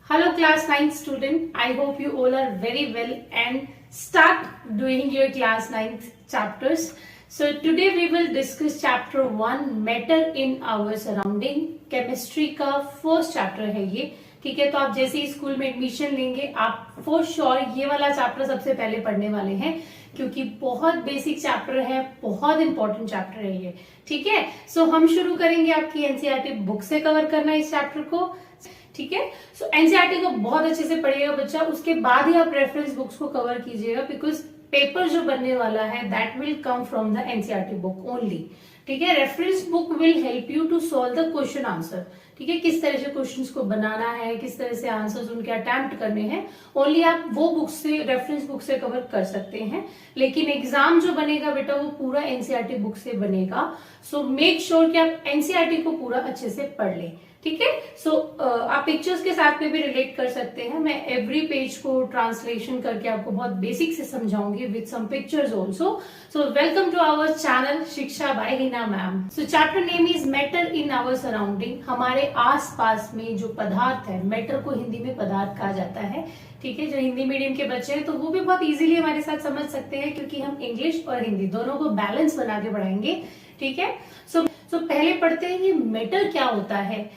Hello class 9 student, I hope you all are very well and start doing your class 9th chapters. So today we will discuss chapter 1 matter in our surrounding. Chemistry का first chapter है ये, ठीक है। तो आप जैसे ही school में admission लेंगे आप फॉर श्योर ये वाला चैप्टर सबसे पहले पढ़ने वाले हैं, क्योंकि बहुत बेसिक चैप्टर है, बहुत इंपॉर्टेंट चैप्टर है ये, ठीक है। सो हम शुरू करेंगे आपकी एनसीईआरटी बुक से कवर करना इस चैप्टर को, ठीक है। सो एनसीईआरटी को बहुत अच्छे से पढ़िएगा बच्चा, उसके बाद ही आप रेफरेंस बुक्स को कवर कीजिएगा, बिकॉज पेपर जो बनने वाला है that will come from the NCERT book only, ठीक है। Reference book will help you to solve the question answer, ठीक है। किस तरह से क्वेश्चंस को बनाना है, किस तरह से आंसर्स उनके अटेम्प्ट करने हैं, ओनली आप वो बुक से, रेफरेंस बुक से कवर कर सकते हैं। लेकिन एग्जाम जो बनेगा बेटा वो पूरा एनसीईआरटी बुक से बनेगा। सो मेक श्योर कि आप एनसीईआरटी को पूरा अच्छे से पढ़ लें, ठीक है। सो आप पिक्चर्स के साथ में भी रिलेट कर सकते हैं। मैं एवरी पेज को ट्रांसलेशन करके आपको बहुत बेसिक से समझाऊंगी with some pictures also. So welcome to our channel Shiksha by Hina ma'am. So chapter name is matter in our surrounding. हमारे आस पास में जो पदार्थ है, मैटर को हिंदी में पदार्थ कहा जाता है, ठीक है। जो हिंदी मीडियम के बच्चे हैं तो वो भी बहुत इजीली हमारे साथ समझ सकते हैं, क्योंकि हम इंग्लिश और हिंदी दोनों को बैलेंस बना के पढ़ाएंगे, ठीक है। सो पहले पढ़ते हैं ये मैटर क्या होता है।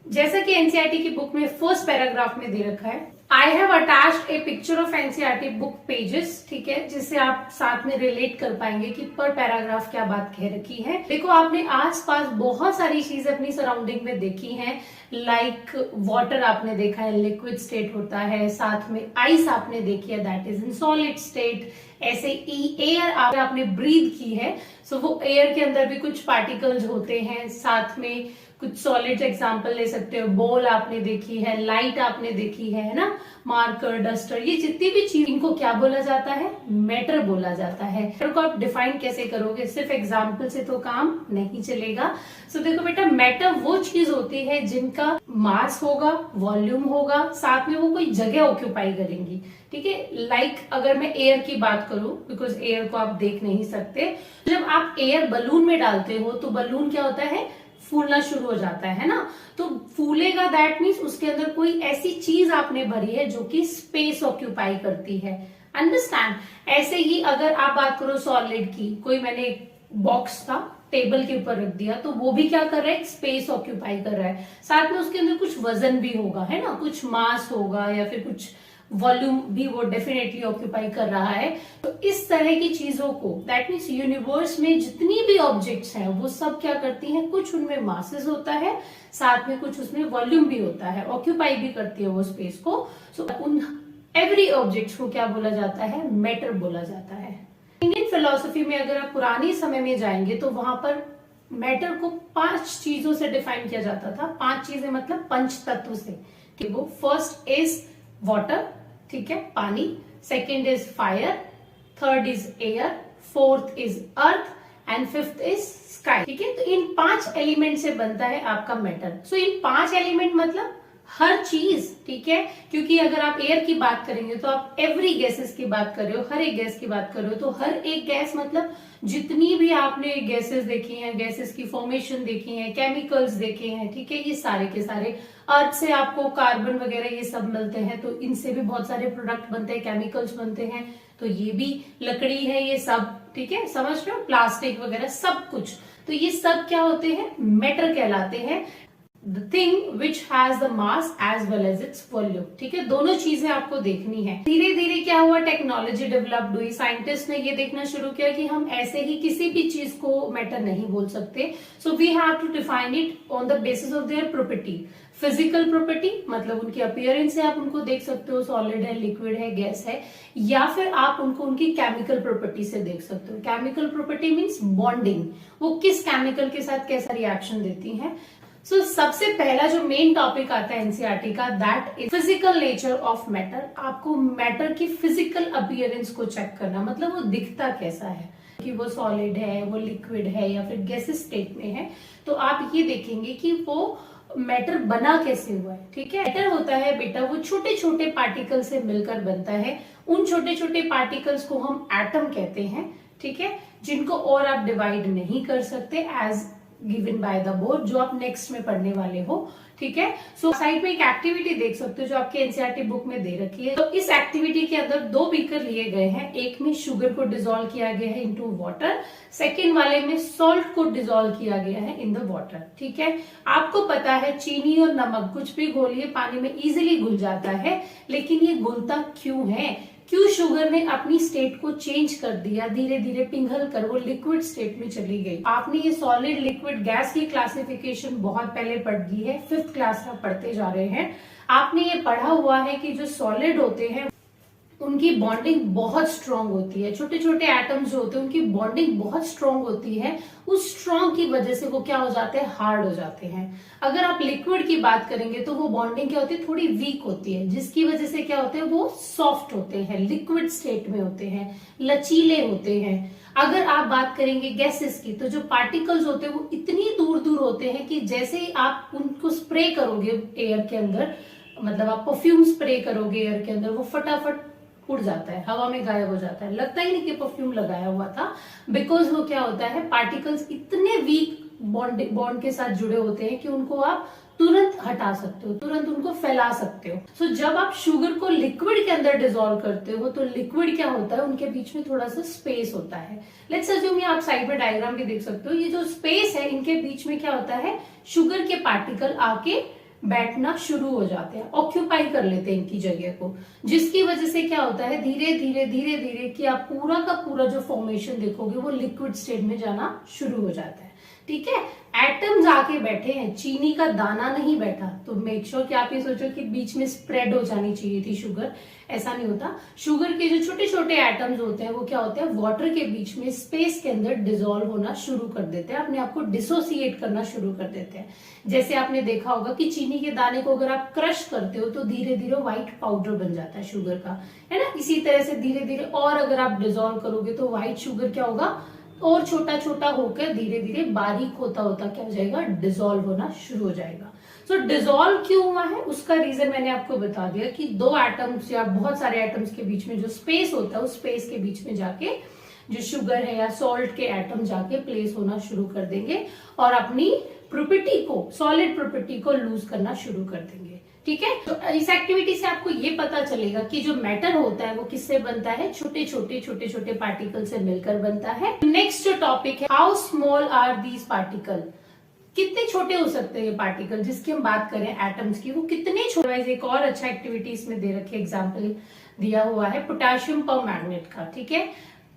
जैसा कि एनसीईआरटी की बुक में फर्स्ट पैराग्राफ में दे रखा है, I have attached A picture of NCERT book pages, ठीक है, जिससे आप साथ में रिलेट कर पाएंगे कि पर पैराग्राफ क्या बात कह रखी है। देखो, आपने आसपास बहुत सारी चीजें अपनी सराउंडिंग में देखी हैं, लाइक वाटर आपने देखा है लिक्विड स्टेट होता है, साथ में आइस आपने देखी है that is in solid state. ऐसे एयर आपने ब्रीथ की है, सो वो एयर के अंदर भी कुछ पार्टिकल्स होते हैं। साथ में कुछ सॉलिड एग्जांपल ले सकते हो, बॉल आपने देखी है, लाइट आपने देखी है ना, मार्कर, डस्टर, ये जितनी भी चीज, इनको क्या बोला जाता है, मैटर बोला जाता है। मैटर को आप डिफाइन कैसे करोगे, सिर्फ एग्जांपल से तो काम नहीं चलेगा। सो देखो बेटा, मैटर वो चीज होती है जिनका मास होगा, वॉल्यूम होगा, साथ में वो कोई जगह ऑक्यूपाई करेंगी, ठीक है। लाइक अगर मैं एयर की बात करूं, बिकॉज एयर को आप देख नहीं सकते, जब आप एयर बलून में डालते हो तो बलून क्या होता है, फूलना शुरू हो जाता है ना। तो फूलेगा दैट मीन्स उसके अंदर कोई ऐसी चीज आपने भरी है जो कि स्पेस ऑक्यूपाई करती है, अंडरस्टैंड। ऐसे ही अगर आप बात करो सॉलिड की, कोई मैंने बॉक्स था टेबल के ऊपर रख दिया तो वो भी क्या कर रहा है, स्पेस ऑक्यूपाई कर रहा है, साथ में उसके अंदर कुछ वजन भी होगा, है ना, कुछ मास होगा या फिर कुछ वॉल्यूम भी वो डेफिनेटली ऑक्यूपाई कर रहा है। तो इस तरह की चीजों को, दैट मीन्स यूनिवर्स में जितनी भी ऑब्जेक्ट्स हैं वो सब क्या करती हैं, कुछ उनमें मासेस होता है, साथ में कुछ उसमें वॉल्यूम भी होता है, ऑक्यूपाई भी करती है वो स्पेस को। सो उन एवरी ऑब्जेक्ट्स को क्या बोला जाता है, मैटर बोला जाता है। इंडियन फिलोसफी में अगर आप पुराने समय में जाएंगे तो वहां पर मैटर को 5 चीजों से डिफाइन किया जाता था। 5 चीजें मतलब पंच तत्व से, ठीक। वो फर्स्ट इज वाटर, ठीक है, पानी, second is fire, third is air, fourth is earth and fifth is sky, ठीक है। तो इन 5 एलिमेंट से बनता है आपका मैटर। सो इन 5 एलिमेंट मतलब हर चीज, ठीक है, क्योंकि अगर आप एयर की बात करेंगे तो आप एवरी गैसेस की बात कर रहे हो, हर एक गैस की बात कर रहे हो। तो हर एक गैस मतलब जितनी भी आपने गैसेस देखी हैं, गैसेस की फॉर्मेशन देखी है, केमिकल्स देखे हैं, ठीक है, ये सारे के सारे। अर्थ से आपको कार्बन वगैरह ये सब मिलते हैं, तो इनसे भी बहुत सारे प्रोडक्ट बनते हैं, केमिकल्स बनते हैं, तो ये भी लकड़ी है, ये सब, ठीक है, समझ रहे हो, प्लास्टिक वगैरह सब कुछ। तो ये सब क्या होते हैं, मैटर कहलाते हैं। The thing which has the mass as well as its volume, ठीक है, दोनों चीजें आपको देखनी है। धीरे धीरे क्या हुआ, टेक्नोलॉजी डेवलप्ड हुई, साइंटिस्ट ने ये देखना शुरू किया कि हम ऐसे ही किसी भी चीज को मैटर नहीं बोल सकते। So we have to define it on the basis of their property. Physical property मतलब उनकी अपीयरेंस से आप उनको देख सकते हो, सॉलिड है, लिक्विड है, गैस है, या फिर आप उनको उनकी केमिकल प्रॉपर्टी से देख सकते हो। केमिकल प्रॉपर्टी मीन्स बॉन्डिंग, वो किस केमिकल के साथ कैसा रिएक्शन देती है। सो सबसे पहला जो मेन टॉपिक आता है एनसीईआरटी का, that is physical nature of matter. आपको मैटर की फिजिकल अपीयरेंस को चेक करना, मतलब वो दिखता कैसा है, कि वो सॉलिड है, वो लिक्विड है या फिर गैसेस स्टेट में है। तो आप ये देखेंगे कि वो मैटर बना कैसे हुआ है, ठीक है। मैटर होता है बेटा वो छोटे छोटे पार्टिकल से मिलकर बनता है। उन छोटे छोटे पार्टिकल्स को हम एटम कहते हैं, ठीक है, जिनको और आप डिवाइड नहीं कर सकते as given by the board, जो आप नेक्स्ट में पढ़ने वाले हो। ठीक है, सो साइड में एक एक्टिविटी देख सकते हो जो आपके एनसीईआरटी बुक में दे रखी है। तो इस एक्टिविटी के अंदर 2 बीकर लिए गए हैं, एक में शुगर को डिसॉल्व किया गया है इनटू वाटर, सेकेंड वाले में सॉल्ट को डिसॉल्व किया गया है इन द वाटर। ठीक है, आपको पता है चीनी और नमक कुछ भी घोलिए पानी में इजिली घुल जाता है, लेकिन ये घुलता क्यों है? क्यों शुगर ने अपनी स्टेट को चेंज कर दिया, धीरे धीरे पिघल कर वो लिक्विड स्टेट में चली गई। आपने ये सॉलिड लिक्विड गैस की क्लासिफिकेशन बहुत पहले पढ़ दी है, 5th क्लास में पढ़ते जा रहे हैं। आपने ये पढ़ा हुआ है कि जो सॉलिड होते हैं उनकी बॉन्डिंग बहुत स्ट्रांग होती है, छोटे छोटे एटम्स जो होते हैं उनकी बॉन्डिंग बहुत स्ट्रांग होती है। उस स्ट्रांग की वजह से वो क्या हो जाते हैं, हार्ड हो जाते हैं। अगर आप लिक्विड की बात करेंगे तो वो बॉन्डिंग क्या होती है, थोड़ी वीक होती है, जिसकी वजह से क्या होते हैं, वो सॉफ्ट होते हैं, लिक्विड स्टेट में होते हैं, लचीले होते हैं। अगर आप बात करेंगे गैसेस की, तो जो पार्टिकल्स होते हैं वो इतनी दूर दूर होते हैं कि जैसे ही आप उनको स्प्रे करोगे एयर के अंदर, मतलब आप परफ्यूम स्प्रे करोगे एयर के अंदर, वो फटाफट उड़ जाता है, हवा में गायब हो जाता है, लगता ही नहीं कि परफ्यूम लगाया हुआ था। बिकॉज वो क्या होता है, पार्टिकल्स इतने वीक बॉन्ड के साथ जुड़े होते हैं कि उनको आप तुरंत हटा सकते हो, तुरंत उनको फैला सकते हो। सो जब आप शुगर को लिक्विड के अंदर डिसॉल्व करते हो तो लिक्विड क्या होता है, उनके बीच में थोड़ा सा स्पेस होता है। लेट्स अज्यूम, ये आप साइड में डायग्राम भी देख सकते हो, ये जो स्पेस है इनके बीच में क्या होता है, शुगर के पार्टिकल आके बैठना शुरू हो जाते हैं, ऑक्यूपाई कर लेते हैं इनकी जगह को, जिसकी वजह से क्या होता है, धीरे धीरे धीरे धीरे कि आप पूरा का पूरा जो फॉर्मेशन देखोगे वो लिक्विड स्टेट में जाना शुरू हो जाता है। ठीक है, एटम्स आके बैठे हैं, चीनी का दाना नहीं बैठा। तो मेक श्योर कि आप ये सोचो कि बीच में स्प्रेड हो जानी चाहिए थी शुगर, ऐसा नहीं होता। शुगर के जो छोटे छोटे एटम्स होते हैं वो क्या होते हैं, वाटर के बीच में स्पेस के अंदर डिसॉल्व होना शुरू कर देते हैं, अपने आप को डिसोसिएट करना शुरू कर देते हैं। जैसे आपने देखा होगा कि चीनी के दाने को अगर आप क्रश करते हो तो धीरे धीरे व्हाइट पाउडर बन जाता है शुगर का, है ना। इसी तरह से धीरे धीरे और अगर आप डिसॉल्व करोगे तो व्हाइट शुगर क्या होगा, और छोटा छोटा होकर धीरे धीरे बारीक होता होता क्या हो जाएगा, डिसॉल्व होना शुरू हो जाएगा। सो डिसॉल्व क्यों हुआ है, उसका रीजन मैंने आपको बता दिया कि 2 एटम्स या बहुत सारे एटम्स के बीच में जो स्पेस होता है, उस स्पेस के बीच में जाके जो शुगर है या सॉल्ट के एटम जाके प्लेस होना शुरू कर देंगे और अपनी प्रॉपर्टी को, सॉलिड प्रॉपर्टी को लूज करना शुरू कर देंगे। ठीक है, तो इस एक्टिविटी से आपको ये पता चलेगा कि जो मैटर होता है वो किससे बनता है, छोटे छोटे पार्टिकल से मिलकर बनता है। नेक्स्ट जो टॉपिक है, how small are these particle, कितने छोटे हो सकते हैं ये पार्टिकल, जिसकी हम बात करें एटम्स की, वो कितने छोटे। एक और अच्छा एक्टिविटी इसमें दे रखी है, एग्जाम्पल दिया हुआ है पोटेशियम परमैंगनेट का। ठीक है,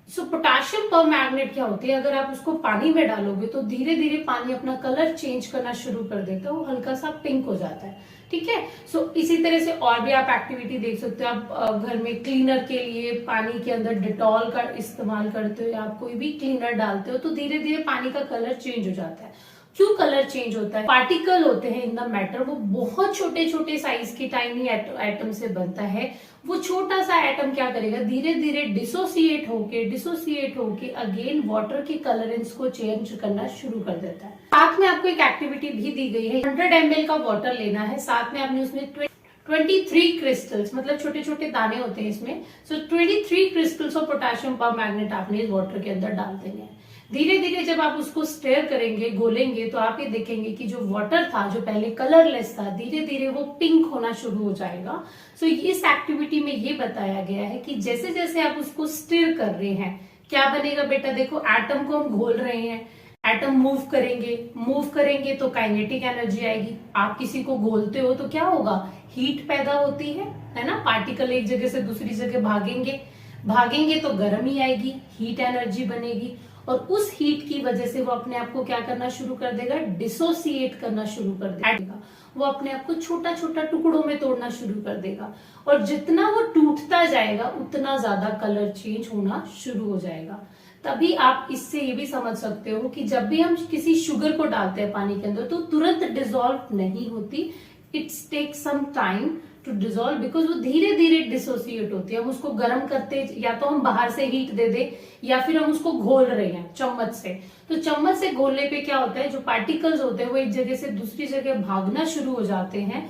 सो पोटेशियम परमैंगनेट क्या होती है, अगर आप उसको पानी में डालोगे तो धीरे धीरे पानी अपना कलर चेंज करना शुरू कर देता है, वो हल्का सा पिंक हो जाता है। ठीक है, सो इसी तरह से और भी आप एक्टिविटी देख सकते हो। आप घर में क्लीनर के लिए पानी के अंदर डिटॉल का इस्तेमाल करते हो या आप कोई भी क्लीनर डालते हो तो धीरे धीरे पानी का कलर चेंज हो जाता है। क्यों कलर चेंज होता है, पार्टिकल होते हैं इन द मैटर, वो बहुत छोटे छोटे साइज के टाइनी एटम से बनता है। वो छोटा सा एटम क्या करेगा, धीरे धीरे डिसोसिएट होके अगेन वाटर के कलरेंस को चेंज करना शुरू कर देता है। साथ में आपको एक एक्टिविटी भी दी गई है, 100 ml का वाटर लेना है, साथ में आपने उसमें 23 क्रिस्टल्स, मतलब छोटे छोटे दाने होते हैं इसमें, सो 23 क्रिस्टल्स ऑफ पोटेशियम परमैंगनेट आपने इस वाटर के अंदर डाल देने हैं। धीरे धीरे जब आप उसको स्टेयर करेंगे, घोलेंगे, तो आप ये देखेंगे कि जो वाटर था, जो पहले कलरलेस था, धीरे धीरे वो पिंक होना शुरू हो जाएगा। सो इस एक्टिविटी में ये बताया गया है कि जैसे जैसे आप उसको स्टेयर कर रहे हैं क्या बनेगा बेटा, देखो एटम को हम घोल रहे हैं, एटम मूव करेंगे तो काइनेटिक एनर्जी आएगी। आप किसी को घोलते हो तो क्या होगा, हीट पैदा होती है ना, पार्टिकल एक जगह से दूसरी जगह भागेंगे तो गर्मी आएगी, हीट एनर्जी बनेगी, और उस हीट की वजह से वो अपने आप को क्या करना शुरू कर देगा, डिसोसिएट करना शुरू कर देगा। वो अपने आप को छोटा छोटा टुकड़ों में तोड़ना शुरू कर देगा, और जितना वो टूटता जाएगा उतना ज्यादा कलर चेंज होना शुरू हो जाएगा। तभी आप इससे ये भी समझ सकते हो कि जब भी हम किसी शुगर को डालते हैं पानी के अंदर तो तुरंत डिसॉल्व नहीं होती, it's take some time to dissolve, because वो धीरे धीरे डिसोसिएट होती है। हम उसको गर्म करते, या तो हम बाहर से हीट दे दे या फिर हम उसको घोल रहे हैं चम्मच से, तो चम्मच से घोलने पे क्या होता है, जो पार्टिकल्स होते हैं वो एक जगह से दूसरी जगह भागना शुरू हो जाते हैं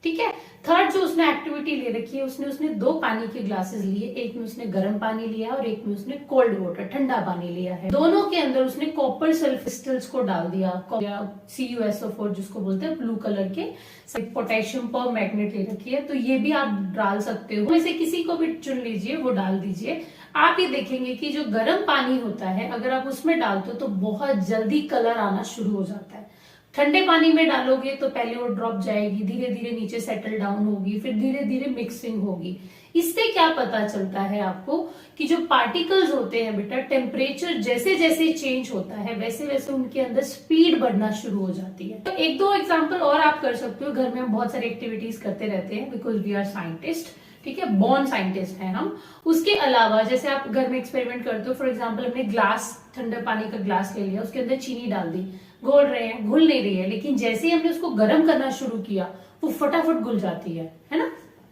ठीक है। थर्ड जो उसने एक्टिविटी ले रखी है, उसने 2 पानी के ग्लासेस लिए, एक में उसने गर्म पानी लिया और एक में उसने कोल्ड वाटर ठंडा पानी लिया है। दोनों के अंदर उसने कॉपर सेल्फ क्रिस्टल्स को डाल दिया, CuSO4 जिसको बोलते हैं ब्लू कलर के, पोटेशियम पर मैग्नेट ले रखी है, तो ये भी आप डाल सकते हो, वैसे किसी को भी चुन लीजिए, वो डाल दीजिए। आप ये देखेंगे कि जो गर्म पानी होता है अगर आप उसमें डालते हो तो बहुत जल्दी कलर आना शुरू हो जाता है। ठंडे पानी में डालोगे तो पहले वो ड्रॉप जाएगी, धीरे धीरे नीचे सेटल डाउन होगी, फिर धीरे धीरे मिक्सिंग होगी। इससे क्या पता चलता है आपको कि जो पार्टिकल्स होते हैं बेटा, टेम्परेचर जैसे जैसे चेंज होता है वैसे वैसे उनके अंदर स्पीड बढ़ना शुरू हो जाती है। तो 1-2 एग्जाम्पल और आप कर सकते हो। घर में हम बहुत सारी एक्टिविटीज करते रहते हैं बिकॉज वी आर साइंटिस्ट, ठीक है, बॉर्न साइंटिस्ट हैं हम। उसके अलावा जैसे आप घर में एक्सपेरिमेंट करते हो, फॉर एग्जाम्पल हमने ग्लास, ठंडे पानी का ग्लास ले लिया, उसके अंदर चीनी डाल दी, घोल रहे हैं, घुल नहीं रही है, लेकिन जैसे ही हमने उसको गर्म करना शुरू किया वो फटाफट घुल जाती है ना।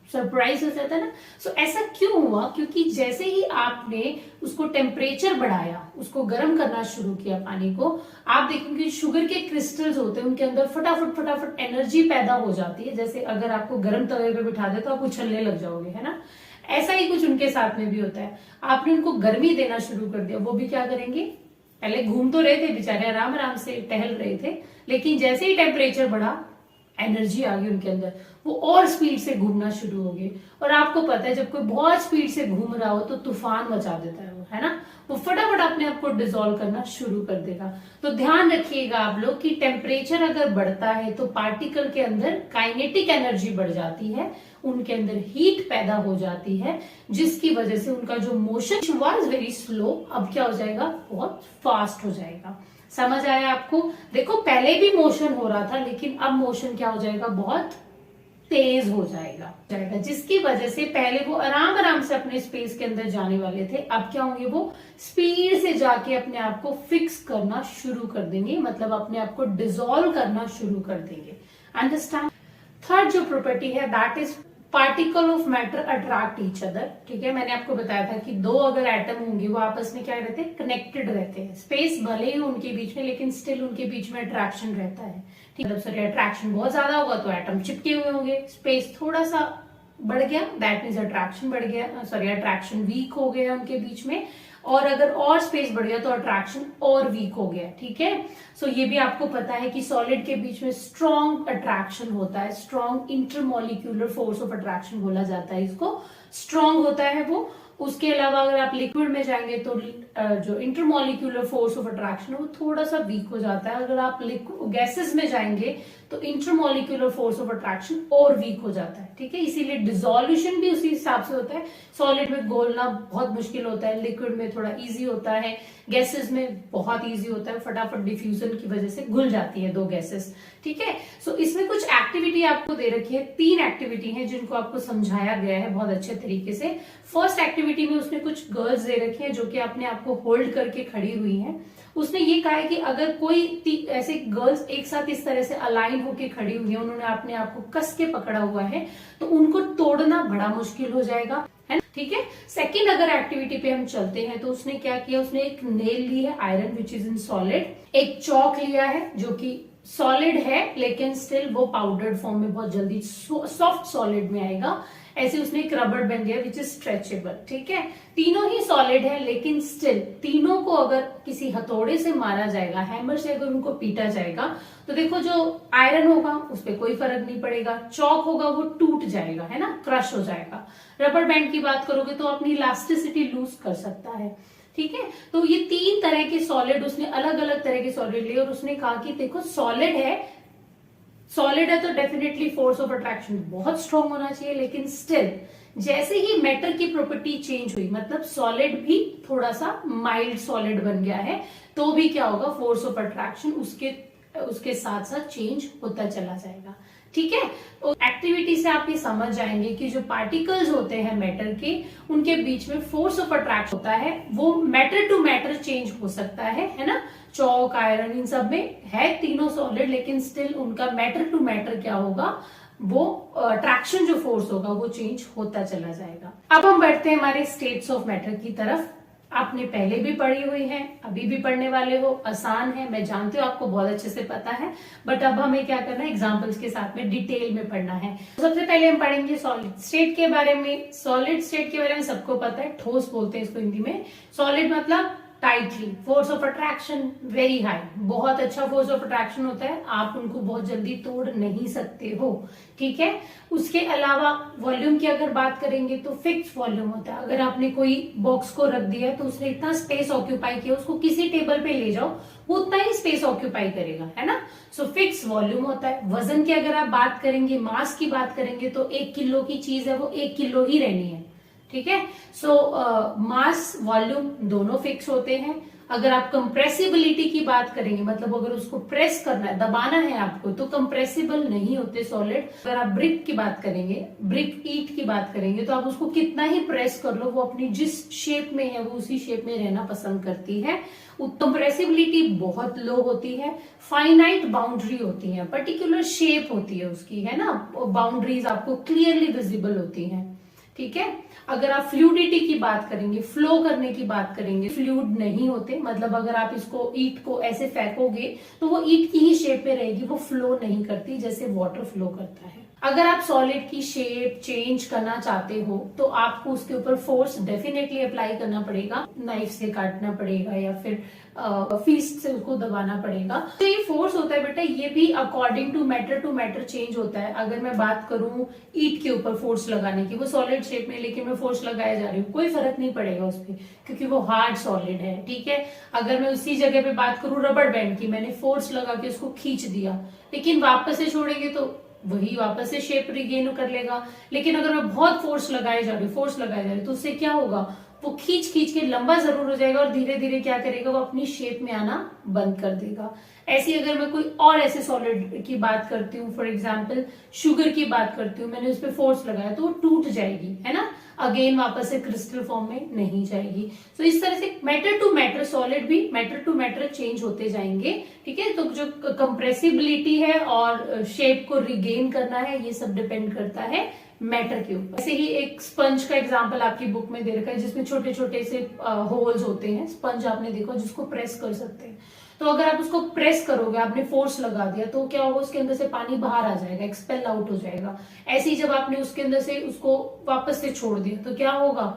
सरप्राइज हो जाता है ना। सो ऐसा क्यों हुआ? क्योंकि जैसे ही आपने उसको टेम्परेचर बढ़ाया, उसको गर्म करना शुरू किया पानी को, आप देखेंगे शुगर के क्रिस्टल्स होते हैं उनके अंदर फटाफट एनर्जी पैदा हो जाती है। जैसे अगर आपको गर्म तवे पे बिठा दे तो आप उछलने लग जाओगे, है ना। ऐसा ही कुछ उनके साथ में भी होता है। आपने उनको गर्मी देना शुरू कर दिया, वो भी क्या करेंगे, पहले घूम तो रहे थे बेचारे, आराम आराम से टहल रहे थे, लेकिन जैसे ही टेम्परेचर बढ़ा, एनर्जी आ गई उनके अंदर, वो और स्पीड से घूमना शुरू हो गए। और आपको पता है जब कोई बहुत स्पीड से घूम रहा हो तो तूफान मचा देता है वो, है ना। वो फटाफट अपने आप को डिसॉल्व करना शुरू कर देगा। तो ध्यान रखिएगा आप लोग कि टेम्परेचर अगर बढ़ता है तो पार्टिकल के अंदर काइनेटिक एनर्जी बढ़ जाती है, उनके अंदर हीट पैदा हो जाती है, जिसकी वजह से उनका जो मोशन वाज वेरी स्लो, अब क्या हो जाएगा, बहुत फास्ट हो जाएगा। समझ आया आपको? देखो पहले भी मोशन हो रहा था, लेकिन अब मोशन क्या हो जाएगा, बहुत तेज हो जाएगा, जिसकी वजह से पहले वो आराम आराम से अपने स्पेस के अंदर जाने वाले थे, अब क्या होंगे, वो स्पीड से जाके अपने आप को फिक्स करना शुरू कर देंगे, मतलब अपने आप को डिसॉल्व करना शुरू कर देंगे। अंडरस्टैंड? थर्ड जो प्रॉपर्टी है that is particle of matter attract each other. ठीक है, मैंने आपको बताया था कि 2 अगर एटम होंगे वो आपस में क्या रहते हैं, कनेक्टेड रहते हैं। स्पेस भले ही उनके बीच में, लेकिन स्टिल उनके बीच में अट्रैक्शन रहता है। ठीक है, सॉरी अट्रैक्शन बहुत ज्यादा होगा तो एटम चिपके हुए होंगे, स्पेस थोड़ा सा बढ़ गया दैट मीन्स अट्रैक्शन बढ़ गया, सॉरी अट्रैक्शन वीक हो गया उनके बीच में, और अगर और स्पेस बढ़ गया तो अट्रैक्शन और वीक हो गया। ठीक है, सो ये भी आपको पता है कि सॉलिड के बीच में स्ट्रॉन्ग अट्रैक्शन होता है, strong intermolecular force of attraction बोला जाता है इसको, स्ट्रॉन्ग होता है वो। उसके अलावा अगर आप लिक्विड में जाएंगे तो जो इंटरमॉलिक्यूलर फोर्स ऑफ अट्रैक्शन है वो थोड़ा सा वीक हो जाता है। अगर आप गैसेस में जाएंगे तो इंटरमॉलिक्यूलर फोर्स ऑफ अट्रैक्शन और वीक हो जाता है। ठीक है, इसीलिए डिसोल्यूशन भी उसी हिसाब से होता है। सॉलिड में घोलना बहुत मुश्किल होता है, लिक्विड में थोड़ा इजी होता है, गैसेस में बहुत इजी होता है, फटाफट डिफ्यूजन की वजह से घुल जाती है 2 गैसेस। ठीक है, सो इसमें कुछ एक्टिविटी आपको दे रखी है, 3 एक्टिविटी है जिनको आपको समझाया गया है बहुत अच्छे तरीके से। फर्स्ट एक्टिविटी में उसने कुछ गर्ल्स दे रखी है जो कि अपने आप को होल्ड करके खड़ी हुई हैं। उसने ये कहा है कि अगर कोई ऐसे गर्ल्स एक साथ इस तरह से अलाइन होके खड़ी हुई है, उन्होंने अपने आप को कस के पकड़ा हुआ है, तो उनको तोड़ना बड़ा मुश्किल हो जाएगा, है ना। ठीक है, सेकंड अगर एक्टिविटी पे हम चलते हैं तो उसने क्या किया, उसने एक नेल ली है iron which is in solid, एक चौक लिया है जो कि सॉलिड है लेकिन स्टिल वो पाउडर्ड फॉर्म में बहुत जल्दी सॉफ्ट सॉलिड में आएगा। ऐसे उसने एक रबर बैंड दिया विच इज स्ट्रेचेबल। ठीक है, तीनों ही सॉलिड है लेकिन स्टिल तीनों को अगर किसी हथौड़े से मारा जाएगा, हैमर से अगर उनको पीटा जाएगा, तो देखो जो आयरन होगा उस पर कोई फर्क नहीं पड़ेगा, चौक होगा वो टूट जाएगा, है ना, क्रश हो जाएगा। रबर बैंड की बात करोगे तो अपनी इलास्टिसिटी लूज कर सकता है। ठीक है, तो ये 3 तरह के सॉलिड उसने अलग अलग तरह के सॉलिड लिए और उसने कहा कि देखो सॉलिड है तो डेफिनेटली फोर्स ऑफ अट्रैक्शन बहुत स्ट्रॉन्ग होना चाहिए, लेकिन स्टिल जैसे ही मैटर की प्रॉपर्टी चेंज हुई, मतलब सॉलिड भी थोड़ा सा माइल्ड सॉलिड बन गया है, तो भी क्या होगा, फोर्स ऑफ अट्रैक्शन उसके साथ साथ चेंज होता चला जाएगा। ठीक है, तो एक्टिविटी से आप ये समझ जाएंगे कि जो पार्टिकल्स होते हैं मैटर के, उनके बीच में फोर्स ऑफ अट्रैक्शन होता है, वो मैटर टू मैटर चेंज हो सकता है ना। चौक, आयरन, इन सब में है तीनों सॉलिड, लेकिन स्टिल उनका मैटर टू मैटर क्या होगा, वो अट्रैक्शन जो फोर्स होगा वो चेंज होता चला जाएगा। अब हम बढ़ते हैं हमारे स्टेट्स ऑफ मैटर की तरफ। आपने पहले भी पढ़ी हुई है, अभी भी पढ़ने वाले हो, आसान है, मैं जानती हूँ आपको बहुत अच्छे से पता है, बट अब हमें क्या करना है, एग्जाम्पल्स के साथ में डिटेल में पढ़ना है। सबसे पहले हम पढ़ेंगे सॉलिड स्टेट के बारे में। सॉलिड स्टेट के बारे में सबको पता है, ठोस बोलते हैं इसको हिंदी में। सॉलिड मतलब tightly, force of attraction very high, बहुत अच्छा फोर्स ऑफ अट्रैक्शन होता है, आप उनको बहुत जल्दी तोड़ नहीं सकते हो, ठीक है। उसके अलावा वॉल्यूम की अगर बात करेंगे तो फिक्स वॉल्यूम होता है। अगर आपने कोई बॉक्स को रख दिया तो उसने इतना स्पेस ऑक्यूपाई किया, उसको किसी टेबल पे ले जाओ वो उतना ही स्पेस ऑक्यूपाई करेगा, है ना। सो फिक्स वॉल्यूम होता है। वजन की अगर आप बात करेंगे, मास की बात करेंगे तो 1 किलो की चीज है वो 1 किलो ही रहनी है, ठीक है। सो मास वॉल्यूम दोनों फिक्स होते हैं। अगर आप कंप्रेसिबिलिटी की बात करेंगे, मतलब अगर उसको प्रेस करना है, दबाना है आपको, तो कंप्रेसिबल नहीं होते सॉलिड। अगर आप ब्रिक की बात करेंगे, ब्रिक ईट की बात करेंगे, तो आप उसको कितना ही प्रेस कर लो वो अपनी जिस शेप में है वो उसी शेप में रहना पसंद करती है। कंप्रेसिबिलिटी बहुत लो होती है। फाइनाइट बाउंड्री होती है, पर्टिकुलर शेप होती है उसकी, है ना, बाउंड्रीज आपको क्लियरली विजिबल होती है, ठीक है। अगर आप फ्लूइडिटी की बात करेंगे, फ्लो करने की बात करेंगे, फ्लूइड नहीं होते, मतलब अगर आप इसको ईट को ऐसे फेंकोगे तो वो ईट की ही शेप में रहेगी, वो फ्लो नहीं करती जैसे वाटर फ्लो करता है। अगर आप सॉलिड की शेप चेंज करना चाहते हो तो आपको उसके ऊपर फोर्स डेफिनेटली अप्लाई करना पड़ेगा, नाइफ से काटना पड़ेगा या फिर फीस्ट से उसको दबाना पड़ेगा। तो ये फोर्स होता है बेटा, ये भी अकॉर्डिंग टू मैटर चेंज होता है। अगर मैं बात करूं ईट के ऊपर फोर्स लगाने की, वो सॉलिड शेप में लेकिन मैं फोर्स लगाया जा रही हूँ, कोई फर्क नहीं पड़ेगा उस पर, क्योंकि वो हार्ड सॉलिड है, ठीक है। अगर मैं उसी जगह पे बात करूं रबड़ बैंड की, मैंने फोर्स लगा के उसको खींच दिया, लेकिन वापस से छोड़ेंगे तो वही वापस से शेप रिगेन कर लेगा। लेकिन अगर मैं बहुत फोर्स लगाए जा रही हूँ तो उससे क्या होगा, वो खींच खींच के लंबा जरूर हो जाएगा और धीरे धीरे क्या करेगा, वो अपनी शेप में आना बंद कर देगा। ऐसी अगर मैं कोई और ऐसे सॉलिड की बात करती हूँ, फॉर एग्जाम्पल शुगर की बात करती हूँ, मैंने उस पर फोर्स लगाया तो वो टूट जाएगी, है ना, अगेन वापस से क्रिस्टल फॉर्म में नहीं जाएगी। तो इस तरह से मैटर टू मैटर सॉलिड भी मैटर टू मैटर चेंज होते जाएंगे, ठीक है। तो जो कंप्रेसिबिलिटी है और शेप को रिगेन करना है, ये सब डिपेंड करता है मैटर के ऊपर। ऐसे ही एक स्पंज का एग्जांपल आपकी बुक में दे रखा है, जिसमें छोटे छोटे से होल्स होते हैं। स्पंज आपने देखा जिसको प्रेस कर सकते हैं, तो अगर आप उसको प्रेस करोगे, आपने फोर्स लगा दिया, तो क्या होगा, उसके अंदर से पानी बाहर आ जाएगा, एक्सपेल आउट हो जाएगा। ऐसे ही जब आपने उसके अंदर से उसको वापस से छोड़ दिया तो क्या होगा,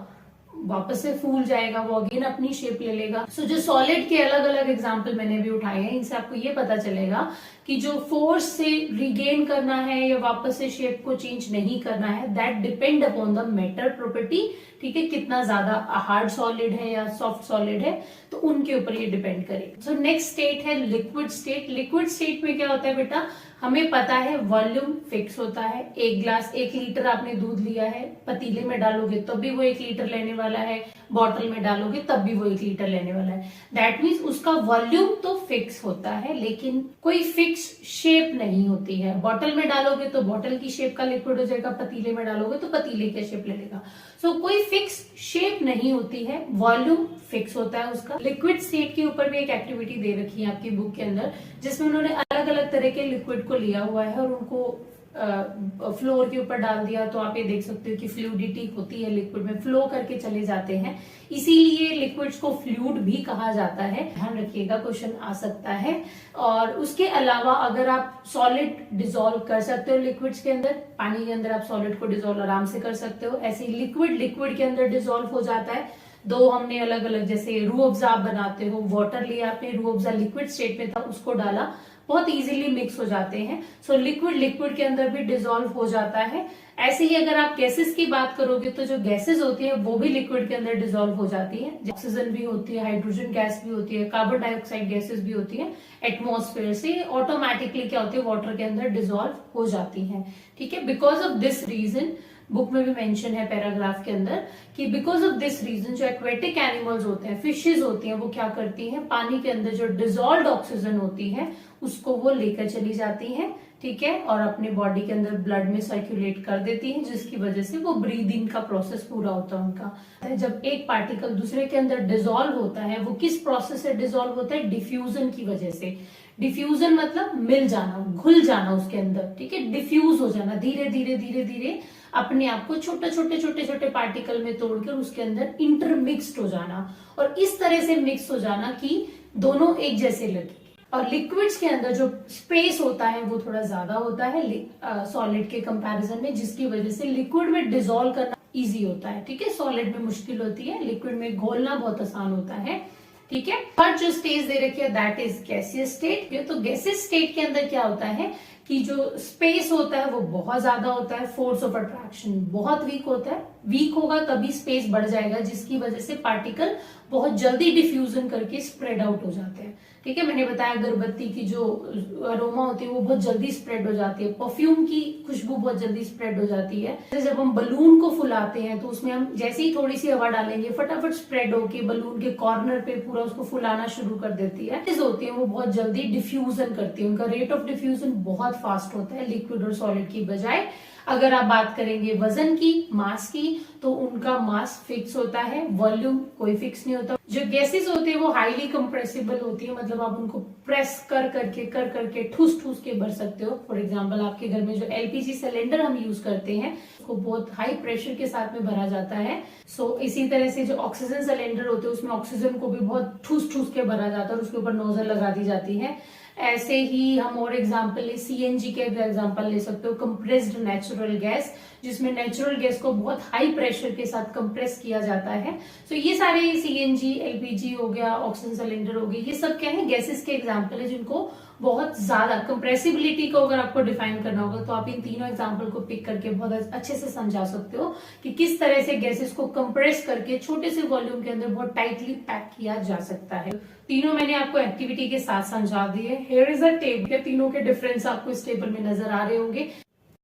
वापस से फूल जाएगा, वो अगेन अपनी शेप ले लेगा। सो जो सॉलिड के अलग अलग एग्जाम्पल मैंने भी उठाए हैं, इनसे आपको ये पता चलेगा कि जो फोर्स से रिगेन करना है या वापस से शेप को चेंज नहीं करना है, that depend upon the matter property, ठीक है, कितना ज्यादा हार्ड सॉलिड है या सॉफ्ट सॉलिड है, तो उनके ऊपर ये डिपेंड करेगा। सो नेक्स्ट स्टेट है लिक्विड स्टेट। लिक्विड स्टेट में क्या होता है बेटा, हमें पता है वॉल्यूम फिक्स होता है। 1 लीटर आपने दूध लिया है, पतीले में डालोगे तब भी वो 1 लीटर लेने वाला है, बॉटल में डालोगे तब भी वो 1 लीटर लेने वाला है। दैट मीन्स उसका वॉल्यूम तो फिक्स होता है, लेकिन कोई फिक्स शेप नहीं होती है। बॉटल में डालोगे तो बॉटल की शेप का लिक्विड हो जाएगा, पतीले में डालोगे तो पतीले की शेप ले लेगा। सो कोई फिक्स शेप नहीं होती है, वॉल्यूम फिक्स होता है उसका। लिक्विड स्टेट के ऊपर भी एक एक्टिविटी दे रखी है आपकी बुक के अंदर, जिसमें उन्होंने अलग अलग तरह के लिक्विड को लिया हुआ है और उनको फ्लोर के ऊपर डाल दिया। तो आप ये देख सकते हो कि फ्लूइडिटी होती है लिक्विड में, फ्लो करके चले जाते हैं, इसीलिए लिक्विड्स को फ्लूइड भी कहा जाता है। ध्यान रखिएगा, क्वेश्चन आ सकता है। और उसके अलावा अगर आप सॉलिड डिसॉल्व कर सकते हो लिक्विड्स के अंदर, पानी के अंदर आप सॉलिड को डिसॉल्व आराम से कर सकते हो, ऐसे लिक्विड के अंदर डिसॉल्व हो जाता है। दो हमने अलग अलग, जैसे रूह अफ़ज़ा आप बनाते हो, वाटर लिया आपने, रूह अफ़ज़ा लिक्विड स्टेट में था, उसको डाला, बहुत इजीली मिक्स हो जाते हैं। सो लिक्विड के अंदर भी डिसॉल्व हो जाता है। ऐसे ही अगर आप गैसेस की बात करोगे तो जो गैसेस होती है वो भी लिक्विड के अंदर डिसॉल्व हो जाती है। ऑक्सीजन भी होती है, हाइड्रोजन गैस भी होती है, कार्बन डाइऑक्साइड गैसेस भी होती है। एटमॉस्फेयर से ऑटोमेटिकली क्या होती है, वाटर के अंदर डिसॉल्व हो जाती है, ठीक है। Because of this reason, book में भी मेंशन है पैराग्राफ के अंदर, कि बिकॉज ऑफ दिस रीजन जो एक्वेटिक एनिमल्स होते हैं, फिशेज होती हैं, वो क्या करती हैं, पानी के अंदर जो डिसॉल्व्ड ऑक्सीजन होती है उसको वो लेकर चली जाती हैं, ठीक है, और अपने बॉडी के अंदर ब्लड में सर्कुलेट कर देती हैं, जिसकी वजह से वो ब्रीदिंग का प्रोसेस पूरा होता है उनका। जब एक पार्टिकल दूसरे के अंदर डिसॉल्व होता है, वो किस प्रोसेस से डिसॉल्व होता है, डिफ्यूजन की वजह से। डिफ्यूजन मतलब मिल जाना, घुल जाना उसके अंदर, ठीक है, डिफ्यूज हो जाना, धीरे धीरे धीरे धीरे अपने आप को छोटे छोटे छोटे छोटे पार्टिकल में तोड़कर उसके अंदर इंटरमिक्स्ड हो जाना और इस तरह से मिक्स हो जाना कि दोनों एक जैसे लगे। और लिक्विड्स के अंदर जो स्पेस होता है वो थोड़ा ज्यादा होता है सॉलिड के कंपैरिजन में, जिसकी वजह से लिक्विड में डिसॉल्व करना इजी होता है। ठीक है, सॉलिड में मुश्किल होती है, लिक्विड में घोलना बहुत आसान होता है। ठीक है, थर्ड जो स्टेज दे रखी है दैट इज गैसियस स्टेट। तो गैसियस स्टेट के अंदर क्या होता है कि जो स्पेस होता है वो बहुत ज्यादा होता है, फोर्स ऑफ अट्रैक्शन बहुत वीक होता है। वीक होगा तभी स्पेस बढ़ जाएगा, जिसकी वजह से पार्टिकल बहुत जल्दी डिफ्यूजन करके स्प्रेड आउट हो जाते हैं। ठीक है, मैंने बताया अगरबत्ती की जो अरोमा होती है वो बहुत जल्दी स्प्रेड हो जाती है, परफ्यूम की खुशबू बहुत जल्दी स्प्रेड हो जाती है। जब हम बलून को फुलाते हैं तो उसमें हम जैसे ही थोड़ी सी हवा डालेंगे फटाफट स्प्रेड होके बलून के कॉर्नर पे पूरा उसको फुलाना शुरू कर देती है। होती है वो बहुत जल्दी डिफ्यूजन करती है, उनका रेट ऑफ डिफ्यूजन बहुत फास्ट होता है लिक्विड और सॉलिड की बजाय। अगर आप बात करेंगे वजन की, मास की, तो उनका मास फिक्स होता है, वॉल्यूम कोई फिक्स नहीं होता। जो गैसेस होते हैं वो हाईली कंप्रेसिबल होती है, मतलब आप उनको प्रेस कर करके ठूस ठूस के भर सकते हो। फॉर एग्जांपल आपके घर में जो एलपीजी सिलेंडर हम यूज करते हैं उसको बहुत हाई प्रेशर के साथ में भरा जाता है। सो इसी तरह से जो ऑक्सीजन सिलेंडर होते हैं उसमें ऑक्सीजन को भी बहुत ठूस ठूस के भरा जाता है और उसके ऊपर नोजल लगा दी जाती है। ऐसे ही हम और एग्जांपल ले सीएनजी के एग्जांपल ले सकते हो, कंप्रेस्ड नेचुरल गैस, जिसमें नेचुरल गैस को बहुत हाई प्रेशर के साथ कंप्रेस किया जाता है। सो ये सारे सीएनजी, एलपीजी हो गया, ऑक्सीजन सिलेंडर हो गया, ये सब क्या है गैसेस के एग्जांपल है जिनको बहुत ज्यादा कंप्रेसिबिलिटी को अगर आपको डिफाइन करना होगा तो आप इन तीनों एग्जांपल को पिक करके बहुत अच्छे से समझा सकते हो कि किस तरह से गैसेस को कंप्रेस करके छोटे से वॉल्यूम के अंदर बहुत टाइटली पैक किया जा सकता है। तीनों मैंने आपको एक्टिविटी के साथ समझा दिए। हियर इज अ टेबल, तीनों के डिफरेंस आपको इस टेबल में नजर आ रहे होंगे।